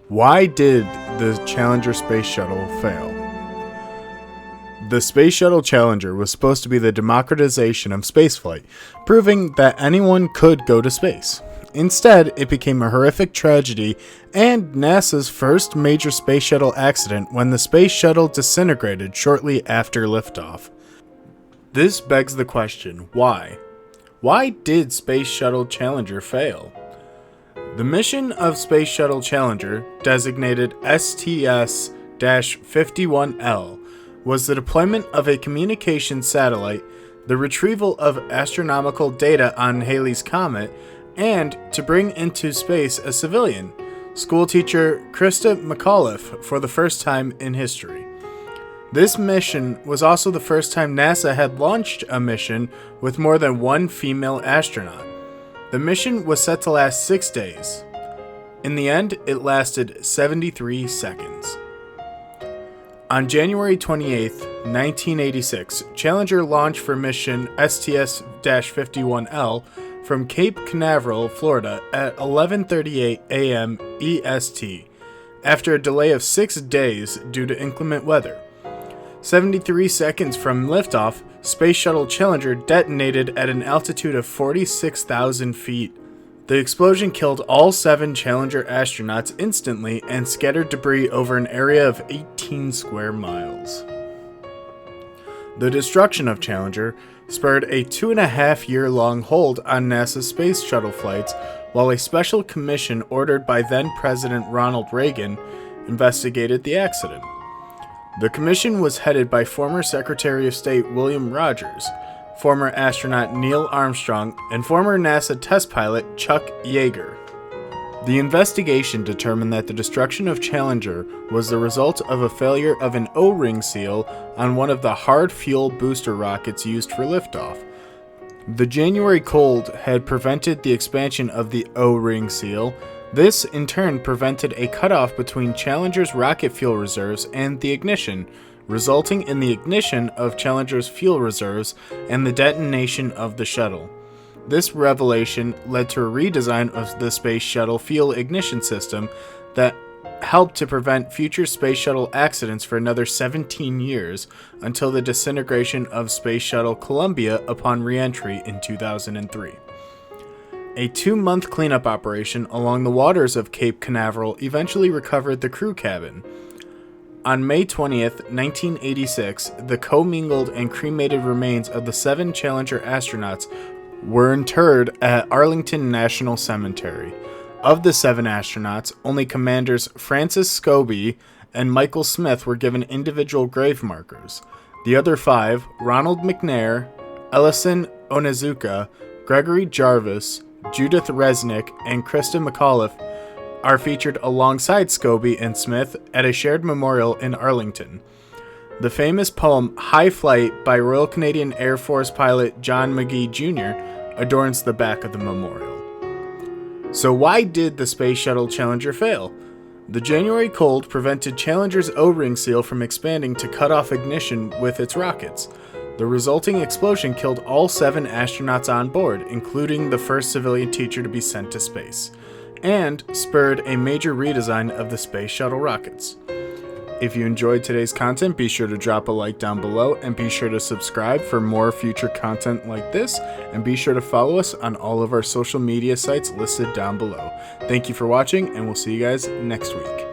Why did the Challenger space shuttle fail? The Space Shuttle Challenger was supposed to be the democratization of spaceflight, proving that anyone could go to space. Instead, it became a horrific tragedy and NASA's first major space shuttle accident when the space shuttle disintegrated shortly after liftoff. This begs the question, why? Why did Space Shuttle Challenger fail? The mission of Space Shuttle Challenger, designated STS-51L, was the deployment of a communications satellite, the retrieval of astronomical data on Halley's Comet, and to bring into space a civilian, schoolteacher Christa McAuliffe, for the first time in history. This mission was also the first time NASA had launched a mission with more than one female astronaut. The mission was set to last 6 days. In the end, it lasted 73 seconds. On January 28, 1986, Challenger launched for mission STS-51L from Cape Canaveral, Florida at 11:38 a.m. EST, after a delay of 6 days due to inclement weather. 73 seconds from liftoff, Space Shuttle Challenger detonated at an altitude of 46,000 feet. The explosion killed all 7 Challenger astronauts instantly and scattered debris over an area of 18 square miles. The destruction of Challenger spurred a 2.5-year-long hold on NASA's space shuttle flights, while a special commission ordered by then-President Ronald Reagan investigated the accident. The commission was headed by former Secretary of State William Rogers, former astronaut Neil Armstrong, and former NASA test pilot Chuck Yeager. The investigation determined that the destruction of Challenger was the result of a failure of an O-ring seal on one of the hard fuel booster rockets used for liftoff. The January cold had prevented the expansion of the O-ring seal. This, in turn, prevented a cutoff between Challenger's rocket fuel reserves and the ignition, resulting in the ignition of Challenger's fuel reserves and the detonation of the shuttle. This revelation led to a redesign of the Space Shuttle fuel ignition system that helped to prevent future Space Shuttle accidents for another 17 years until the disintegration of Space Shuttle Columbia upon re-entry in 2003. A 2-month cleanup operation along the waters of Cape Canaveral eventually recovered the crew cabin. On May 20th, 1986, the commingled and cremated remains of the 7 Challenger astronauts were interred at Arlington National Cemetery. Of the 7 astronauts, only commanders Francis Scobie and Michael Smith were given individual grave markers. The other 5, Ronald McNair, Ellison Onizuka, Gregory Jarvis, Judith Resnick, and Christa McAuliffe, are featured alongside Scobie and Smith at a shared memorial in Arlington. The famous poem High Flight by Royal Canadian Air Force pilot John McGee Jr. adorns the back of the memorial. So why did the Space Shuttle Challenger fail? The January cold prevented Challenger's O-ring seal from expanding to cut off ignition with its rockets. The resulting explosion killed all 7 astronauts on board, including the first civilian teacher to be sent to space, and spurred a major redesign of the Space Shuttle rockets. If you enjoyed today's content, be sure to drop a like down below and be sure to subscribe for more future content like this, and be sure to follow us on all of our social media sites listed down below. Thank you for watching, and we'll see you guys next week.